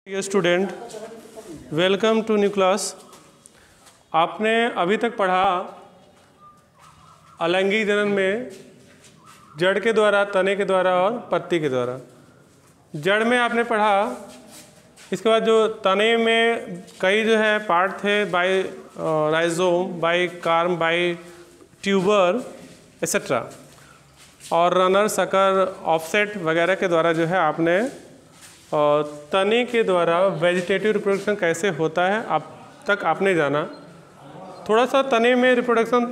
Dear student, welcome to new class. आपने अभी तक पढ़ा अलैंगिक जनन में जड़ के द्वारा, तने के द्वारा और पत्ती के द्वारा। जड़ में आपने पढ़ा, इसके बाद जो तने में कई जो है पार्ट थे, by rhizome, by corm, by tuber etcetera, और रनर, सकर, ऑफसेट वगैरह के द्वारा जो है आपने और तने के द्वारा वेजिटेटिव रिप्रोडक्शन कैसे होता है अब तक आपने जाना। थोड़ा सा तने में रिप्रोडक्शन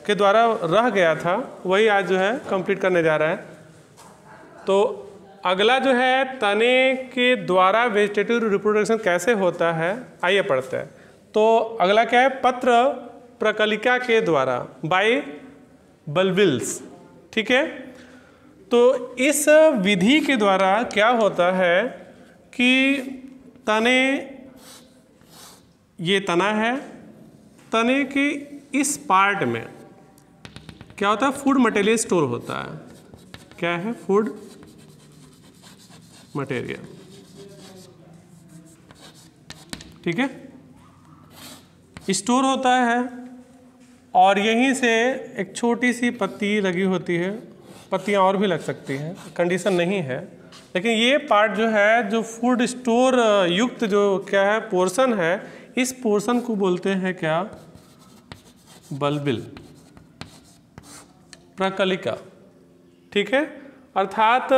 के द्वारा रह गया था, वही आज जो है कंप्लीट करने जा रहा है। तो अगला जो है तने के द्वारा वेजिटेटिव रिप्रोडक्शन कैसे होता है, आइए पढ़ते हैं। तो अगला क्या है, पत्र प्रकलिका के द्वारा, बाय बल्बिल्स। ठीक है, तो इस विधि के द्वारा क्या होता है कि तने, ये तना है, तने के इस पार्ट में क्या होता है, फूड मटेरियल स्टोर होता है। क्या है, फूड मटेरियल। ठीक है, स्टोर होता है और यहीं से एक छोटी सी पत्ती लगी होती है, पत्तियाँ और भी लग सकती हैं, कंडीशन नहीं है, लेकिन ये पार्ट जो है, जो फूड स्टोर युक्त जो क्या है पोर्शन है, इस पोर्शन को बोलते हैं क्या, बल्बिल, प्रकलिका। ठीक है, अर्थात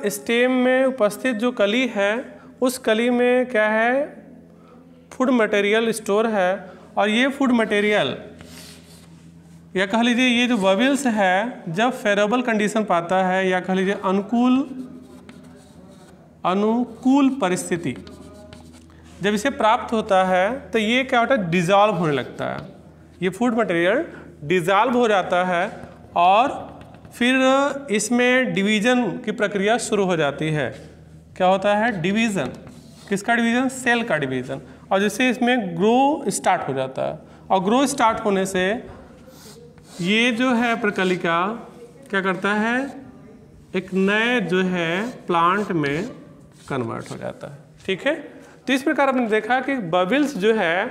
स्टेम में उपस्थित जो कली है, उस कली में क्या है, फूड मटेरियल स्टोर है। और ये फूड मटेरियल, या कह लीजिए ये जो बबिल्स है, जब फेवरेबल कंडीशन पाता है, या कह लीजिए अनुकूल परिस्थिति जब इसे प्राप्त होता है, तो ये क्या होता है, डिजॉल्व होने लगता है। ये फूड मटेरियल डिजॉल्व हो जाता है और फिर इसमें डिवीजन की प्रक्रिया शुरू हो जाती है। क्या होता है, डिवीज़न। किसका डिवीज़न, सेल का डिवीज़न। और जिससे इसमें ग्रो स्टार्ट हो जाता है, और ग्रो स्टार्ट होने से ये जो है प्रकलिका क्या करता है, एक नए जो है प्लांट में कन्वर्ट हो जाता है। ठीक है, तो इस प्रकार आपने देखा कि बबिल्स जो है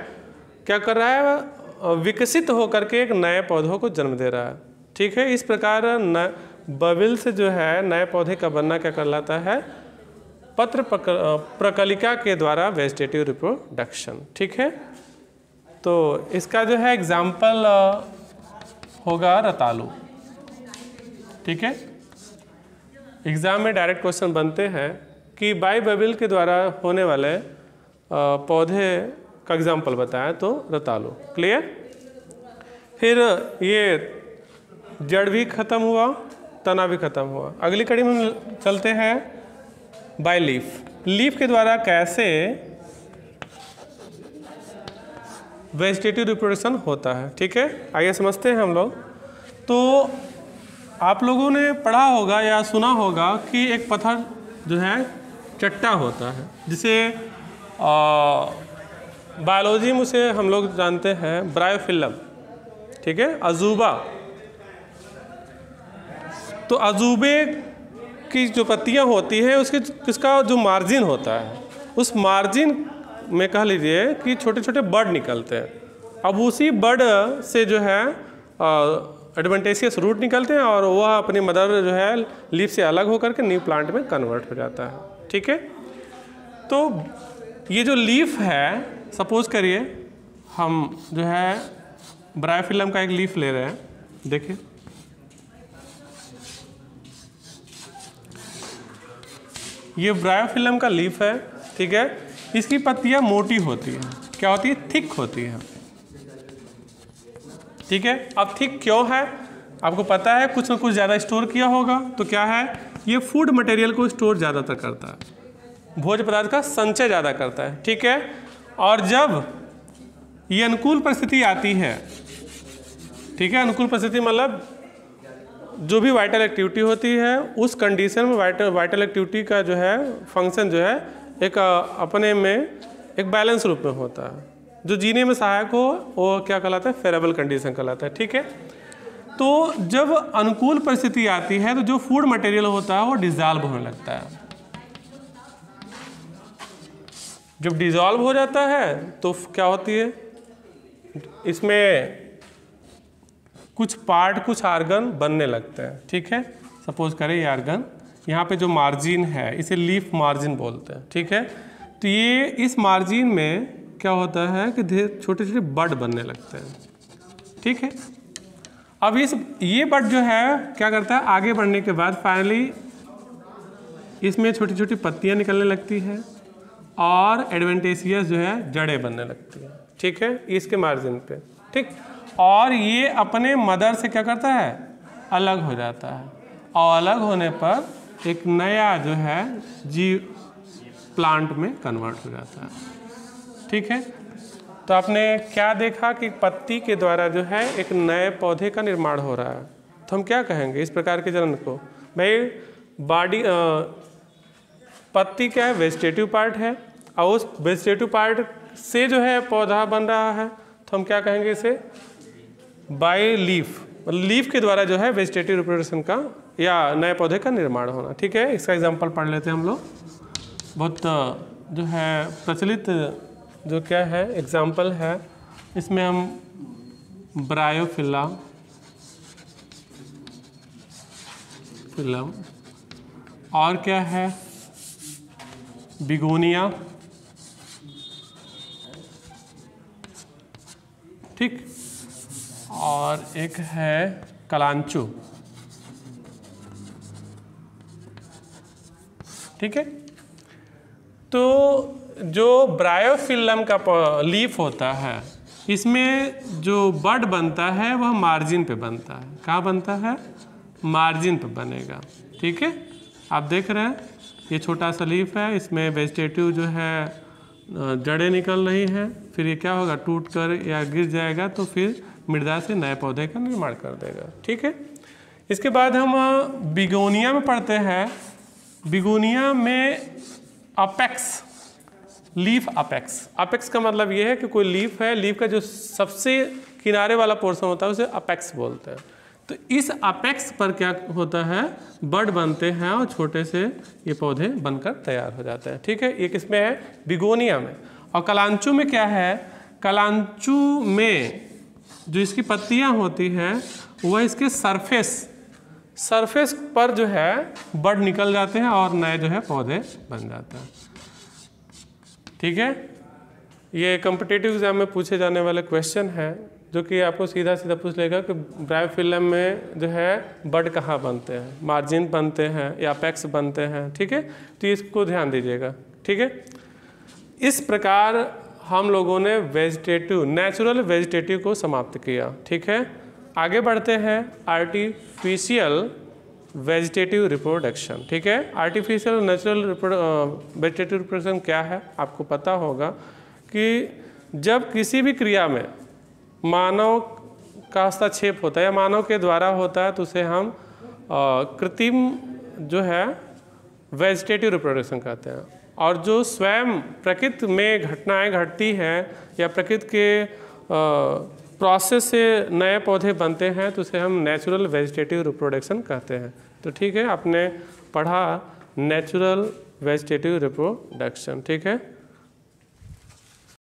क्या कर रहा है, विकसित होकर के एक नए पौधों को जन्म दे रहा है। ठीक है, इस प्रकार बबिल्स जो है नए पौधे का बनना क्या कहलाता है, पत्र प्रकलिका के द्वारा वेजिटेटिव रिप्रोडक्शन। ठीक है, तो इसका जो है एग्जाम्पल होगा रतालू। ठीक है, एग्जाम में डायरेक्ट क्वेश्चन बनते हैं कि बाई बबिल के द्वारा होने वाले पौधे का एग्जाम्पल बताएं, तो रतालू। क्लियर। फिर ये जड़ भी खत्म हुआ, तना भी खत्म हुआ। अगली कड़ी में हम चलते हैं बाय लीफ। लीफ के द्वारा कैसे वेजिटेटिव रिप्रोडक्शन होता है। ठीक है, आइए समझते हैं हम लोग। तो आप लोगों ने पढ़ा होगा या सुना होगा कि एक पत्थर जो है चट्टा होता है, जिसे बायोलॉजी में उसे हम लोग जानते हैं ब्रायोफिल्म। ठीक है, अजूबा। तो अजूबे की जो पत्तियां होती हैं, उसके किसका जो मार्जिन होता है, उस मार्जिन में कह लीजिए कि छोटे छोटे बर्ड निकलते हैं। अब उसी बर्ड से जो है एडवेंटेशियस रूट निकलते हैं, और वह अपनी मदर जो है लीफ से अलग होकर के न्यू प्लांट में कन्वर्ट हो जाता है। ठीक है, तो ये जो लीफ है, सपोज करिए हम जो है ब्रायोफिल्म का एक लीफ ले रहे हैं। देखिए, ये ब्रायोफिल्म का लीफ है। ठीक है, इसकी पत्तियां मोटी होती हैं। क्या होती है, थिक होती है। ठीक है, अब थिक क्यों है, आपको पता है, कुछ ना कुछ ज़्यादा स्टोर किया होगा। तो क्या है, ये फूड मटेरियल को स्टोर ज़्यादातर करता है, भोज्य पदार्थ का संचय ज़्यादा करता है। ठीक है, और जब ये अनुकूल परिस्थिति आती है, ठीक है, अनुकूल परिस्थिति मतलब जो भी वाइटल एक्टिविटी होती है, उस कंडीशन में वाइटल एक्टिविटी का जो है फंक्शन जो है एक अपने में एक बैलेंस रूप में होता है। जो जीने में सहायक हो वो क्या कहलाता है, फेवरेबल कंडीशन कहलाता है। ठीक है, तो जब अनुकूल परिस्थिति आती है, तो जो फूड मटेरियल होता है वो डिसॉल्व होने लगता है। जब डिजॉल्व हो जाता है तो क्या होती है, इसमें कुछ पार्ट, कुछ आर्गन बनने लगते हैं। ठीक है, सपोज करें ये आर्गन, यहाँ पे जो मार्जिन है इसे लीफ मार्जिन बोलते हैं। ठीक है, तो ये इस मार्जिन में क्या होता है कि छोटे छोटे बड बनने लगते हैं। ठीक है, अब ये बड जो है क्या करता है, आगे बढ़ने के बाद फाइनली इसमें छोटी छोटी पत्तियाँ निकलने लगती है और एडवेंटेशियस जो है जड़ें बनने लगती है। ठीक है, इसके मार्जिन पे। ठीक, और ये अपने मदर से क्या करता है, अलग हो जाता है, और अलग होने पर एक नया जो है जीव प्लांट में कन्वर्ट हो जाता है। ठीक है, तो आपने क्या देखा कि पत्ती के द्वारा जो है एक नए पौधे का निर्माण हो रहा है। तो हम क्या कहेंगे इस प्रकार के चरण को, भाई बॉडी पत्ती क्या है, वेजिटेटिव पार्ट है, और उस वेजिटेटिव पार्ट से जो है पौधा बन रहा है, तो हम क्या कहेंगे इसे, बाय लीफ, मतलब लीफ के द्वारा जो है वेजिटेटिव रिप्रोडक्शन का या नए पौधे का निर्माण होना। ठीक है, इसका एग्जांपल पढ़ लेते हैं हम लोग। बहुत जो है प्रचलित जो क्या है एग्जांपल है, इसमें हम ब्रायोफिला फिलम, और क्या है बिगोनिया। ठीक, और एक है कलांचो। ठीक है, तो जो ब्रायोफिलम का लीफ होता है, इसमें जो बड बनता है वह मार्जिन पे बनता है। कहाँ बनता है, मार्जिन पे बनेगा। ठीक है, आप देख रहे हैं ये छोटा सा लीफ है, इसमें वेजिटेटिव जो है जड़ें निकल रही हैं, फिर ये क्या होगा, टूट कर या गिर जाएगा, तो फिर मृदा से नए पौधे का निर्माण कर देगा। ठीक है, इसके बाद हम बिगोनिया में पढ़ते हैं। बिगोनिया में अपेक्स, लीफ अपेक्स। अपेक्स का मतलब ये है कि कोई लीफ है, लीफ का जो सबसे किनारे वाला पोर्शन होता है उसे अपेक्स बोलते हैं। तो इस अपेक्स पर क्या होता है, बड बनते हैं और छोटे से ये पौधे बनकर तैयार हो जाते हैं। ठीक है, ये किसमें है, बिगोनिया में। और कलांचू में क्या है, कलांचू में जो इसकी पत्तियां होती हैं वह इसके सरफेस पर जो है बड निकल जाते हैं और नए जो है पौधे बन जाते हैं। ठीक है, ये कॉम्पिटिटिव एग्जाम में पूछे जाने वाले क्वेश्चन है, जो कि आपको सीधा सीधा पूछ लेगा कि ब्रायोफिलम में जो है बड कहाँ बनते हैं, मार्जिन बनते हैं या अपेक्स बनते हैं। ठीक है, तो इसको ध्यान दीजिएगा। ठीक है, इस प्रकार हम लोगों ने वेजिटेटिव, नेचुरल वेजिटेटिव को समाप्त किया। ठीक है, आगे बढ़ते हैं आर्टिफिशियल वेजिटेटिव रिप्रोडक्शन। ठीक है, आर्टिफिशियल नेचुरल वेजिटेटिव रिप्रोडक्शन क्या है, आपको पता होगा कि जब किसी भी क्रिया में मानव का हस्तक्षेप होता है या मानव के द्वारा होता है, तो उसे हम कृत्रिम जो है वेजिटेटिव रिप्रोडक्शन कहते हैं। और जो स्वयं प्रकृति में घटनाएं घटती हैं या प्रकृति के प्रोसेस से नए पौधे बनते हैं, तो उसे हम नेचुरल वेजिटेटिव रिप्रोडक्शन कहते हैं। तो ठीक है, आपने पढ़ा नेचुरल वेजिटेटिव रिप्रोडक्शन। ठीक है।